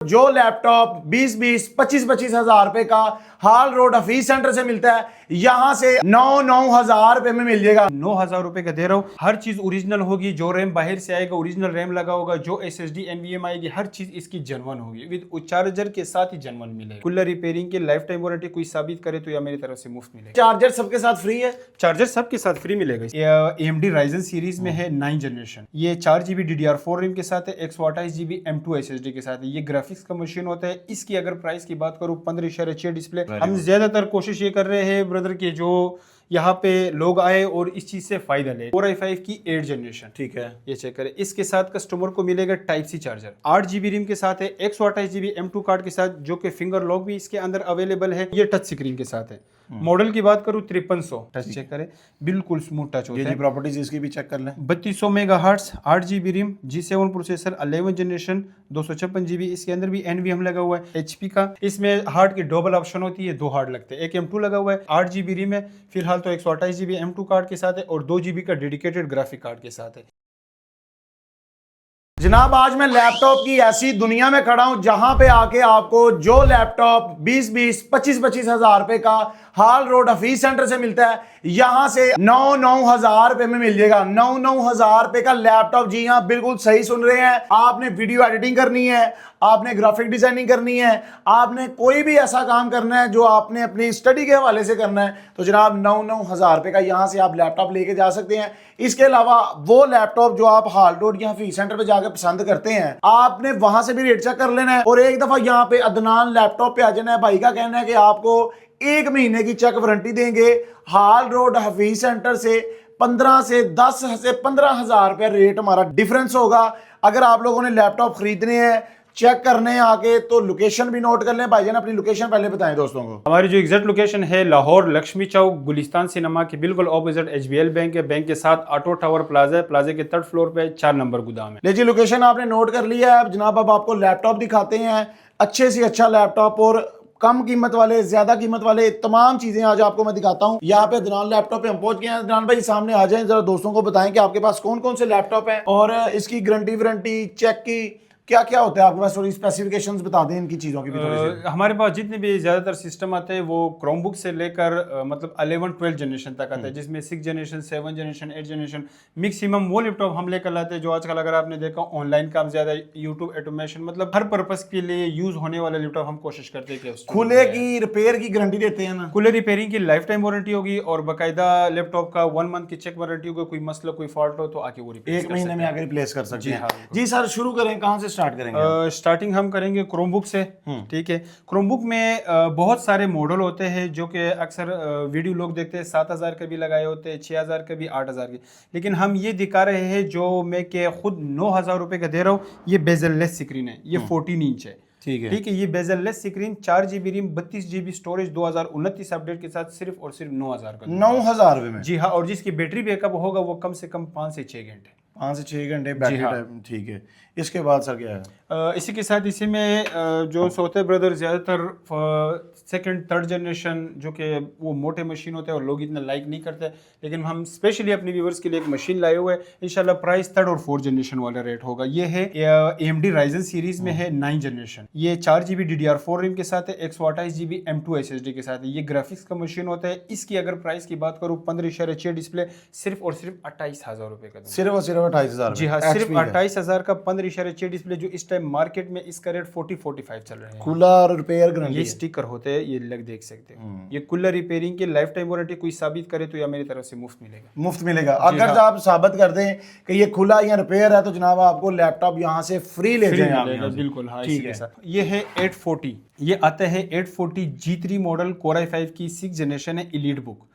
जो लैपटॉप 20-20, 25-25 हजार रुपए का हाल रोड हफीज सेंटर से मिलता है, यहां से 9-9 हजार रुपए में मिल जाएगा। 9,000 रुपए का दे रहा हूँ। हर चीज ओरिजिनल होगी, जो रैम बाहर से आएगा ओरिजिनल रैम लगा होगा, जो SSD NVMe आएगी हर चीज इसकी जनवन होगी, विद चार्जर के साथ ही जनवन मिलेगा। कूलर रिपेयरिंग की लाइफ टाइम वारंटी कोई साबित करे तो या मेरी तरफ से मुफ्त मिलेगा। चार्जर सबके साथ फ्री है, चार्जर सबके साथ फ्री मिलेगा। AMD Ryzen सीरीज में है 9 जनरेशन, ये 4GB DDR4 रैम के साथ है, 128GB M2 SSD के साथ है। ये ग्राफिक्स का मशीन होता है। इसकी अगर प्राइस की बात करूं 15.6 डिस्प्ले। हम ज्यादातर कोशिश ये कर रहे हैं ब्रदर कि जो यहाँ पे लोग आए और इस चीज से फायदा ले। Core i5 की 8 जनरेशन, ठीक है, ये चेक करें। इसके साथ कस्टमर को मिलेगा Type-C चार्जर, 8GB रैम के साथ है, 128GB M2 कार्ड के साथ, जो कि फिंगर लॉक भी इसके अंदर अवेलेबल है। ये टच स्क्रीन के साथ है। मॉडल की बात करूं 5300, टच चेक करें, बिल्कुल स्मूथ टच होता है। प्रॉपर्टीज इसकी भी चेक कर लें। 3200 megahertz, 8GB RAM, G7 processor, 11 generation, 256GB। इसके अंदर भी NVMe लगा हुआ है HP का। इसमें हार्ड की डबल ऑप्शन होती है, 2 हार्ड लगते हैं। एक M2 लगा हुआ है, 8GB रैम है फिलहाल तो, 128GB M2 कार्ड के साथ है और 2GB का डेडिकेटेड ग्राफिक कार्ड के साथ है। जनाब आज मैं लैपटॉप की ऐसी दुनिया में खड़ा हूं जहां पे आके आपको जो लैपटॉप 20-20, 25-25 हजार रुपए का हाल रोड हफीज सेंटर से मिलता है, यहां से 9-9 हजार रुपए में मिल जाएगा। 9-9 हजार रुपए का लैपटॉप। जी हां, बिल्कुल सही सुन रहे हैं। आपने वीडियो एडिटिंग करनी है, आपने ग्राफिक डिजाइनिंग करनी है, आपने कोई भी ऐसा काम करना है जो आपने अपनी स्टडी के हवाले से करना है, तो जनाब 9-9 हजार रुपए का यहां से आप लैपटॉप लेके जा सकते हैं। इसके अलावा वो लैपटॉप जो आप हाल रोड या हफीज सेंटर पे जाकर पसंद करते हैं, आपने वहां से भी रेट चेक कर लेना है और एक दफा यहाँ पे अदनान लैपटॉप पे आ जाना है। भाई का कहना है कि आपको 1 महीने की चेक वारंटी देंगे। हाल रोड हफीज सेंटर से 15 से 10 से 15 हजार रुपया रेट हमारा डिफरेंस होगा। अगर आप लोगों ने लैपटॉप खरीदने हैं, चेक करने आके, तो लोकेशन भी नोट कर लें। भाईजान अपनी लोकेशन पहले बताएं दोस्तों को। हमारी जो एग्जैक्ट लोकेशन है लाहौर लक्ष्मी चौक गुलिस्तान सिनेमा के बिल्कुल ऑपोजिट HBL बैंक है। बैंक के साथ ऑटो टावर प्लाजा है, प्लाजा के 3rd फ्लोर पे 4 नंबर गोदाम है। ले जी, लोकेशन आपने नोट कर लिया है जनाब। अब आपको लैपटॉप दिखाते हैं, अच्छे से अच्छा लैपटॉप और कम कीमत वाले, ज्यादा कीमत वाले, तमाम चीजें आज आपको मैं दिखाता हूं। यहाँ पे अदनान लैपटॉप पे हम पहुंच गए हैं। अदनान भाई सामने आ जाएं, जरा दोस्तों को बताएं कि आपके पास कौन कौन से लैपटॉप हैं और इसकी गारंटी वारंटी चेक की क्या क्या होता है आपके पास, थोड़ी स्पेसिफिकेशंस बता दें इनकी चीज़ों की भी थोड़ी सी। हमारे पास जितने भी ज़्यादातर सिस्टम आते हैं वो क्रोमबुक से लेकर मतलब 11-12 जनरेशन तक आता है, जिसमें 6 जनरेशन, 7 जनरेशन, 8 जनरेशन मैक्सिमम वो लैपटॉप हम लेकर लाते हैं जो आजकल अगर आपने देखा ऑनलाइन काम ज़्यादा, यूट्यूब ऑटोमेशन, मतलब हर पर्पज़ के लिए यूज़ होने वाले लैपटॉप हम कोशिश करते हैं कि खुले की रिपेयर की गारंटी देते हैं ना। खुले रिपेयरिंग की लाइफ टाइम वारंटी होगी और बाकायदा लैपटॉप का 1 मंथ की चेक वारंटी होगी। कोई मसला, कोई फॉल्ट हो तो आके वो रिपेयर 1 महीने में आके रिप्लेस कर सकते हैं। हाँ, जी सर, शुरू करें, कहाँ से स्टार्ट करेंगे? स्टार्टिंग हम करेंगे क्रोमबुक से। ठीक है, क्रोमबुक में बहुत सारे मॉडल होते हैं जो कि अक्सर वीडियो लोग देखते हैं, 7,000 के भी लगाए होते हैं, 6,000 के भी, 8,000 के, लेकिन हम ये दिखा रहे हैं जो मैं के खुद 9,000 रुपए का दे रहा हूँ। ये बेजललेस स्क्रीन है, ये 14 इंच है। ठीक है, ठीक है, ये bezelless screen, 4GB RAM, 32GB storage, 2029 update के साथ सिर्फ और सिर्फ 9,000 का। 9,000 रुपए में? जी हाँ, और जिसकी बैटरी बैकअप होगा वो कम से कम 5 से 6 घंटे। 5 से 6 घंटे बैटरी टाइम। ठीक है, इसके बाद सर क्या है? इसी के साथ इसी में जो होते हैं ब्रदर, ज़्यादातर 2nd 3rd जनरेशन जो कि वो मोटे मशीन होते हैं और लोग इतना लाइक नहीं करते, लेकिन हम स्पेशली अपने व्यूवर्स के लिए एक मशीन लाए हुए हैं। इंशाल्लाह प्राइस 3rd और 4th जनरेशन वाला रेट होगा। ये है AMD Ryzen सीरीज में है 9 जनरेशन, ये 4GB DDR4 रैम के साथ है, 128GB M2 SSD के साथ है। ये ग्राफिक्स का मशीन होता है। इसकी अगर प्राइस की बात करूँ 15.6 डिस्प्ले, सिर्फ और सिर्फ 28,000 रुपए का। सिर्फ और सिर्फ 28,000? जी हाँ, सिर्फ 28,000 का 15.6 डिस्प्ले, जो इस टाइम मार्केट में इसका रेट 40-45 चल रहा है। कूलर रिपेयर गारंटी, ये स्टिकर होते हैं, ये लग देख सकते हैं। ये कूलर रिपेयरिंग की लाइफ टाइम वारंटी कोई साबित करे तो या मेरी तरफ से मुफ्त मिलेगा। मुफ्त मिलेगा। अगर आप साबित कर दें कि ये खुला या रिपेयर है तो जनाब आपको लैपटॉप यहाँ से फ्री ले जाएंगे। बिल्कुल हाँ, ठीक है। ये है 840, ये आता है 840 G3 मॉडल, Core i5 की 6 जनरेशन है, एलीट बुक,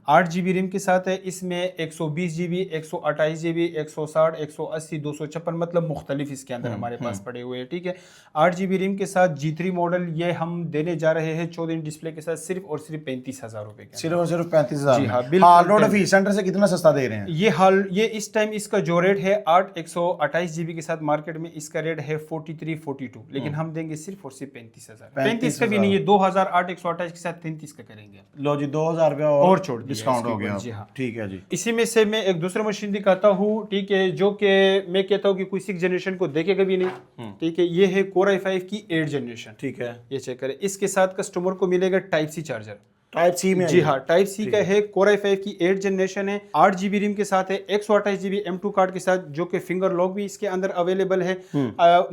8GB रैम के साथ है। इसमें 120GB, 128GB, 160, 180, 256 मतलब मुख्तलिफ इसके अंदर हमारे पास पड़े हुए हैं। ठीक है, 8GB रैम के साथ G3 मॉडल, ये हम देने जा रहे हैं 14 इंच डिस्प्ले के साथ सिर्फ और सिर्फ 35,000 रुपए के। सिर्फ और सिर्फ 35,000? जी हाँ, हाल रोड हफीज सेंटर से कितना सस्ता दे रहे हैं? ये इस टाइम इसका जो रेट है 128GB के साथ मार्केट में इसका रेट है 43-42, लेकिन हम देंगे सिर्फ और सिर्फ 35,000। 35 का भी नहीं है, 2008 128 के साथ 33 का करेंगे। लो जी, 2,000 रुपया और छोड़ दिया डिस्काउंट हो इसके गया। ऊपर, जी हाँ। ठीक है जी। इसी में से मैं एक दूसरा मशीन दिखाता हूँ, ठीक है, जो कि मैं कहता हूँ कि कोई 6 जनरेशन को देखे कभी नहीं, ठीक है। ये है Core i5 की 8 जनरेशन, ठीक है। ये चेक करें। इसके साथ कस्टमर को मिलेगा type C charger, type C में जी हाँ, टाइप सी का है। Core i5 की 8 जनरेशन है, 8 GB रैम के साथ है, 128 GB M2 कार्ड के साथ, जो कि फिंगर लॉक भी इसके अंदर अवेलेबल है।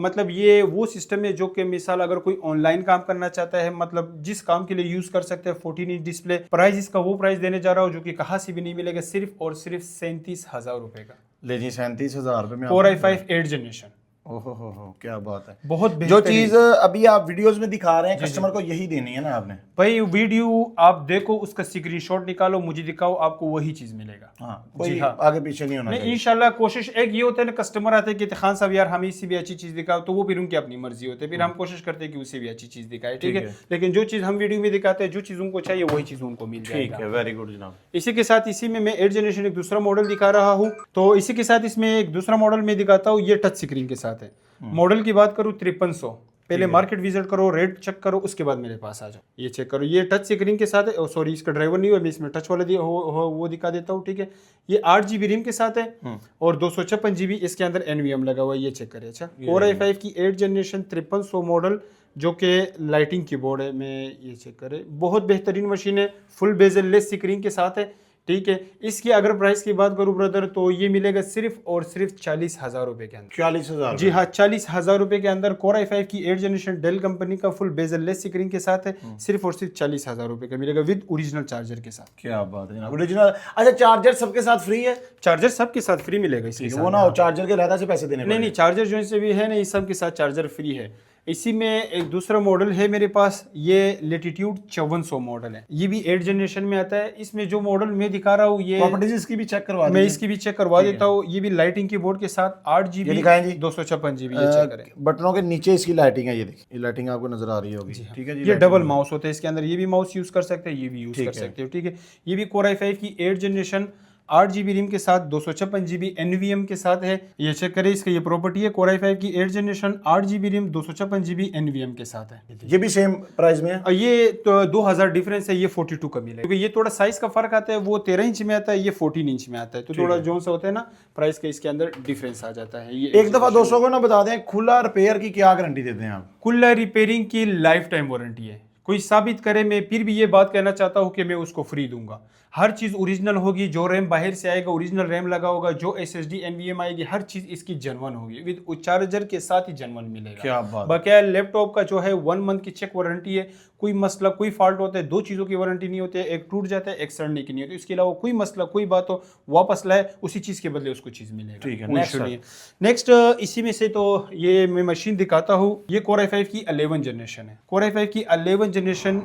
मतलब ये वो सिस्टम है जो कि मिसाल अगर कोई ऑनलाइन काम करना चाहता है, मतलब जिस काम के लिए यूज कर सकते हैं, 14 इंच डिस्प्ले। प्राइस इसका वो प्राइस देने जा रहा हूँ जो कि कहाँ से भी नहीं मिलेगा, सिर्फ और सिर्फ 37,000 रुपए का। ले जी 37,000 रुपए में Core i5 8 जनरेशन, ओहो क्या बात है। बहुत जो बेहतरीन। चीज अभी आप वीडियोस में दिखा रहे हैं कस्टमर को यही देनी है ना आपने। भाई वीडियो आप देखो, उसका स्क्रीनशॉट निकालो, मुझे दिखाओ, आपको वही चीज मिलेगा। हाँ, कोई जी हाँ। आगे पीछे नहीं होना नहीं, चाहिए। इंशाल्लाह कोशिश एक ये होता है ना, कस्टमर आते हैं कि खान साहब यार हमें इससे भी अच्छी चीज दिखाओ, तो वो फिर उनकी अपनी मर्जी होती है, फिर हम कोशिश करते हैं कि उससे भी अच्छी चीज दिखाए, ठीक है। लेकिन जो चीज हम वीडियो में दिखाते हैं, जो चीज उनको चाहिए वही चीज उनको मिल जाएगा। ठीक है, वेरी गुड जनाब। इसी के साथ इसी में मैं 8 जनरेशन एक दूसरा मॉडल दिखा रहा हूँ, तो इसी के साथ इसमें एक दूसरा मॉडल में दिखाता हूँ, ये टच स्क्रीन के साथ है। मॉडल की बात करूँ 5300, पहले मार्केट विजिट करो, रेट चेक करो, उसके बाद मेरे पास आ जाओ। ये चेक करो, ये टच स्क्रीन के साथ है। सॉरी, इसका ड्राइवर नहीं हुआ, मैं इसमें टच वाला वो दिखा देता हूँ, ठीक है। ये 8 GB रैम के साथ है और 256 GB इसके अंदर NVM लगा हुआ है, ये चेक करें। अच्छा, Core i5 की 8 जनरेशन 5300 मॉडल, जो कि लाइटिंग कीबोर्ड है, मैं ये चेक करें, बहुत बेहतरीन मशीन है, फुल बेजल लेस स्क्रीन के साथ है, ठीक है। इसकी अगर प्राइस की बात करूं ब्रदर, तो ये मिलेगा सिर्फ और सिर्फ 40,000 रुपए के अंदर। 40,000? जी हाँ, 40,000 रुपए के अंदर Core i5 की 8 जनरेशन डेल कंपनी का फुल बेजल लेस स्क्रीन के साथ है, सिर्फ और सिर्फ 40,000 रुपए का मिलेगा विद ओरिजिनल चार्जर के साथ। क्या बात है, ओरिजिनल। अच्छा, चार्जर सबके साथ फ्री है? चार्जर सबके साथ फ्री मिलेगा इसके साथ। वो ना हो चार्जर के अलग से पैसे देने नहीं नहीं, चार्जर जो से भी है ना, इस सब के साथ चार्जर फ्री है। इसी में एक दूसरा मॉडल है मेरे पास, ये Latitude 5400 मॉडल है, ये भी 8 जनरेशन में आता है। इसमें जो मॉडल मैं दिखा रहा हूँ, ये प्रॉपर्टीज इसकी भी चेक करवा मैं इसकी भी चेक करवा देता हूँ। ये भी लाइटिंग कीबोर्ड के साथ 8 GB 256 GB, ये चेक करें। बटनों के नीचे इसकी लाइटिंग है, ये देखिए, ये लाइटिंग आपको नजर आ रही होगी, ठीक है जी। ये डबल माउस होता है इसके अंदर, ये भी माउस यूज कर सकते हैं, ये भी यूज कर सकते हो, ठीक है। ये भी Core i5 की 8 जनरेशन 8 GB रैम के साथ 256 GB NVM के साथ है, ये चेक करें। इसका ये प्रॉपर्टी है, Core i5 की 8 generation 8 GB RAM 256 GB NVM के साथ है। ये भी सेम प्राइस में है? ये तो 2000 डिफरेंस है, ये 42 का मिलेगा, क्योंकि ये थोड़ा साइज का फर्क आता है, वो 13 इंच में आता है, ये 14 इंच में आता है, तो थोड़ा जो सा होता है ना प्राइस का, इसके अंदर डिफरेंस आ जाता है। ये एक दफा दोस्तों को ना बता दें, खुला रिपेयर की क्या गारंटी देते हैं आप? खुला रिपेयरिंग की लाइफ टाइम वारंटी है। कोई साबित करे, मैं फिर भी ये बात कहना चाहता हूँ कि मैं उसको फ्री दूंगा। हर चीज ओरिजिनल होगी, जो रैम बाहर से आएगा ओरिजिनल रैम लगा होगा, जो SSD NVM आएगी, हर चीज इसकी जेन्युइन होगी, विद चार्जर के साथ ही जेन्युइन मिलेगा। क्या बात। बकाया लैपटॉप का जो है 1 मंथ की चेक वारंटी है। कोई मसला, कोई फॉल्ट होता है, 2 चीजों की वारंटी नहीं होती है, एक टूट जाता है, एक सड़ने की नहीं होती। इसके अलावा कोई मसला, कोई बात हो, वापस लाए, उसी चीज के बदले उसको चीज मिलेगा, ठीक है। कोई इशू नहीं है। नेक्स्ट इसी में से तो ये मैं मशीन दिखाता हूँ, ये Core i5 की 11 जनरेशन है। Core i5 की 11 जनरेशन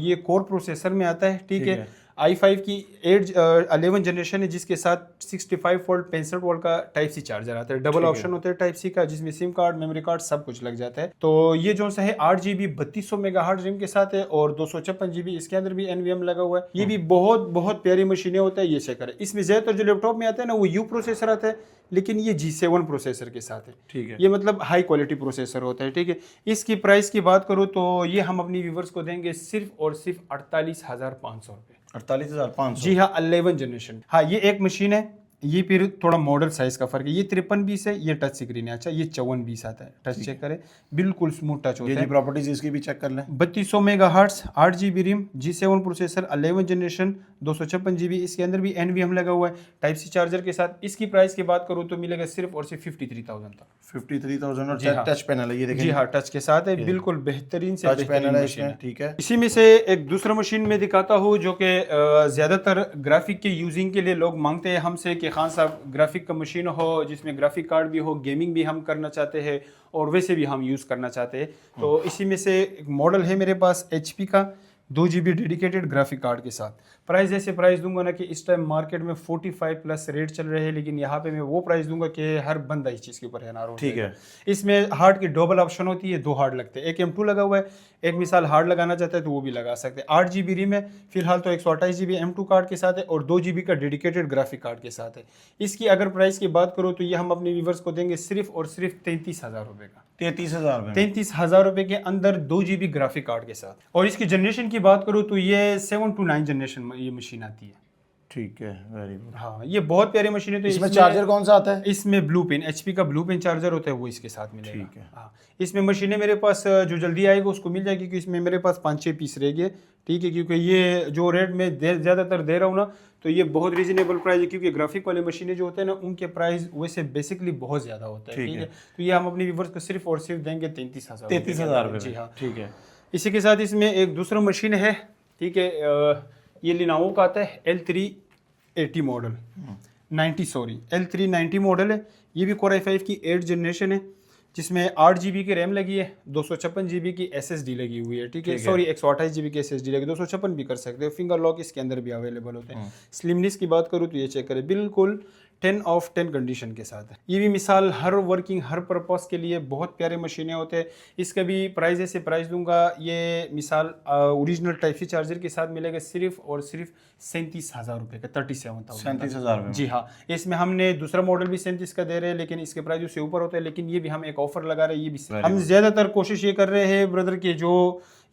ये कोर प्रोसेसर में आता है, ठीक है। i5 की 11 जनरेशन है, जिसके साथ 65 वोल्ट 65 वोल्ट का टाइप सी चार्जर आता है। डबल ऑप्शन होता है टाइप सी का, जिसमें सिम कार्ड, मेमोरी कार्ड सब कुछ लग जाता है। तो ये जो सा है 8 GB 3200 मेगाहर्ट्ज रैम के साथ है और 256 GB इसके अंदर भी NVM लगा हुआ है। ये भी बहुत बहुत प्यारी मशीनें होता है, ये चेक करें। इसमें ज्यादातर जो लैपटॉप में आता है ना, वो U प्रोसेसर आता है, लेकिन ये G7 प्रोसेसर के साथ है, ठीक है। ये मतलब हाई क्वालिटी प्रोसेसर होता है, ठीक है। इसकी प्राइस की बात करूँ तो ये हम अपनी व्यूवर्स को देंगे सिर्फ और सिर्फ 48,500 रुपए। 48,500? जी हाँ, 11 जनरेशन। हाँ, ये एक मशीन है, ये फिर थोड़ा मॉडल साइज का फर्क है। ये 5320 है, ये टच स्क्रीन है। अच्छा, ये 5420 आता है, टच चेक करें, बिल्कुल स्मूथ टच होता है। ये प्रॉपर्टीज इसकी भी चेक कर लें। 3200 megahertz 8 GB RAM, G7 processor, 11 generation, 256 GB, इसके अंदर भी NVM लगा हुआ है टाइप सी चार्जर के साथ। इसकी प्राइस की बात करूँ तो मिलेगा सिर्फ और सिर्फ 53,000 तक। 53,000 और टच पैनल है, ये देखें। जी हाँ, टच के साथ है, बिल्कुल बेहतरीन से टच पैनल है, ठीक है। इसी में से एक दूसरा मशीन में दिखाता हूँ, जो कि ज्यादातर ग्राफिक के यूजिंग के लिए लोग मांगते हैं हमसे कि खान साहब ग्राफिक का मशीन हो, जिसमें ग्राफिक कार्ड भी हो, गेमिंग भी हम करना चाहते हैं और वैसे भी हम यूज़ करना चाहते हैं। तो इसी में से एक मॉडल है मेरे पास HP का 2 GB डेडिकेटेड ग्राफिक कार्ड के साथ। प्राइस ऐसे प्राइस दूंगा ना कि इस टाइम मार्केट में 45+ रेट चल रहे हैं, लेकिन यहाँ पे मैं वो प्राइस दूंगा कि हर बंदा इस चीज़ के ऊपर हैरान हो। ठीक है। इसमें हार्ड की डबल ऑप्शन होती है, 2 हार्ड लगते हैं, एक M2 लगा हुआ है, एक मिसाल हार्ड लगाना चाहता है तो वो भी लगा सकते हैं। 8 GB रैम है फिलहाल, तो 128 GB M2 कार्ड के साथ है और 2 GB का डेडिकेटेड ग्राफिक कार्ड के साथ है। इसकी अगर प्राइस की बात करूँ तो ये हम अपने व्यूवर्स को देंगे सिर्फ और सिर्फ 33,000 रुपये का। 33,000 में 33,000 रुपए के अंदर 2 GB ग्राफिक कार्ड के साथ। और इसकी जनरेशन की बात करूँ तो ये 7 to 9 जनरेशन ये मशीन आती है। ठीक है, वेरी गुड। हाँ, ये बहुत प्यारी मशीन है। तो इसमें चार्जर कौन सा आता है? इसमें ब्लू पेन, HP का ब्लू पेन चार्जर होता है, वो इसके साथ मिलेगा। ठीक है। हाँ, इसमें मशीनें मेरे पास जो जल्दी आएगी उसको मिल जाएगी, क्योंकि इसमें मेरे पास 5-6 पीस रह गए। ठीक है, क्योंकि ये जो रेट में ज़्यादातर दे रहा हूँ ना, तो ये बहुत रीजनेबल प्राइस है, क्योंकि ग्राफिक वाले मशीनें जो होते हैं ना उनके प्राइस वैसे बेसिकली बहुत ज़्यादा होता है। ठीक है, तो ये हम अपने व्यूअर्स को सिर्फ और सिर्फ देंगे 33,000 रुपये। जी हाँ, ठीक है। इसी के साथ इसमें एक दूसरा मशीन है। ठीक है, ये लिनोवो का आता है L380 मॉडल, 90 L390 मॉडल है। ये भी Core i5 की 8 जनरेशन है, जिसमें 8 GB की रैम लगी है, 256 GB की SSD लगी हुई है। ठीक है, सॉरी 128 GB की SSD लगी, 256 भी कर सकते हो। फिंगर लॉक इसके अंदर भी अवेलेबल होते हैं। स्लिमनेस की बात करूँ तो ये चेक करें, बिल्कुल 10 of 10 कंडीशन के साथ है। ये भी मिसाल हर वर्किंग हर पर्पस के लिए बहुत प्यारे मशीनें होते हैं। इसका भी प्राइस ऐसे प्राइस दूंगा, ये मिसाल ओरिजिनल टाइप सी चार्जर के साथ मिलेगा सिर्फ और सिर्फ 37,000 रुपये का, 37,000। 37,000 में? जी हाँ, इसमें हमने दूसरा मॉडल भी 37 का दे रहे हैं, लेकिन इसके प्राइस उससे ऊपर होता है। लेकिन ये भी हम एक ऑफर लगा रहे हैं। ये भी हम ज़्यादातर कोशिश ये कर रहे हैं ब्रदर के जो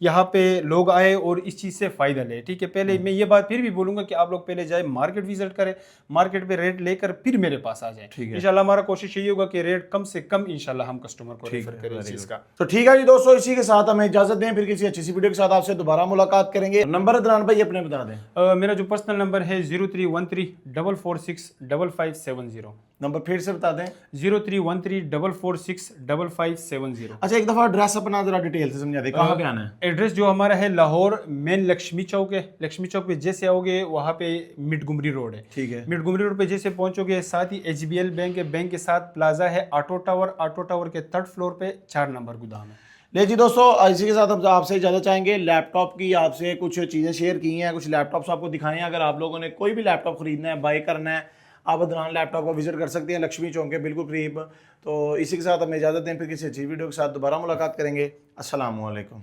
यहाँ पे लोग आए और इस चीज़ से फ़ायदा ले। ठीक है, पहले मैं ये बात फिर भी बोलूँगा कि आप लोग पहले जाए मार्केट विजिट करें, मार्केट पे रेट लेकर फिर मेरे पास आ जाए। इंशाल्लाह हमारा कोशिश यही होगा कि रेट कम से कम इंशाल्लाह हम कस्टमर को रेफर करें इस चीज़ का। तो ठीक है जी दोस्तों, इसी के साथ हमें इजाजत दें, फिर किसी अच्छी सी वीडियो के साथ आपसे दोबारा मुलाकात करेंगे। नंबर अदनान भाई अपने बता दें। मेरा जो पर्सनल नंबर है 0313 446 5570। नंबर फिर से बता दें। 0313 446 5570। अच्छा, एक दफा एड्रेस अपना जरा डिटेल से समझा दे, कहाँ पे आना है? एड्रेस जो हमारा है लाहौर मेन लक्ष्मी चौक है। लक्ष्मी चौक पे जैसे आओगे वहाँ पे मिड गुमरी रोड है। ठीक है, मिड गुमरी रोड पे जैसे पहुंचोगे, साथ ही HBL बैंक है, बैंक के साथ प्लाजा है, ऑटो टावर के 3rd फ्लोर पे 4 नंबर गोदाम है। ले जी दोस्तों, इसी के साथ हम आपसे इजाजत चाहेंगे। लैपटॉप की आपसे कुछ चीज़ें शेयर की हैं, कुछ लैपटॉप्स आपको दिखाए हैं। अगर आप लोगों ने कोई भी लैपटॉप खरीदना है, बाय करना है, आप अदनान लैपटॉप को विजिट कर सकते हैं, लक्ष्मी चौक के बिल्कुल करीब। तो इसी के साथ हमें इजाज़त दें, फिर किसी अच्छी वीडियो के साथ दोबारा मुलाकात करेंगे। अस्सलाम वालेकुम।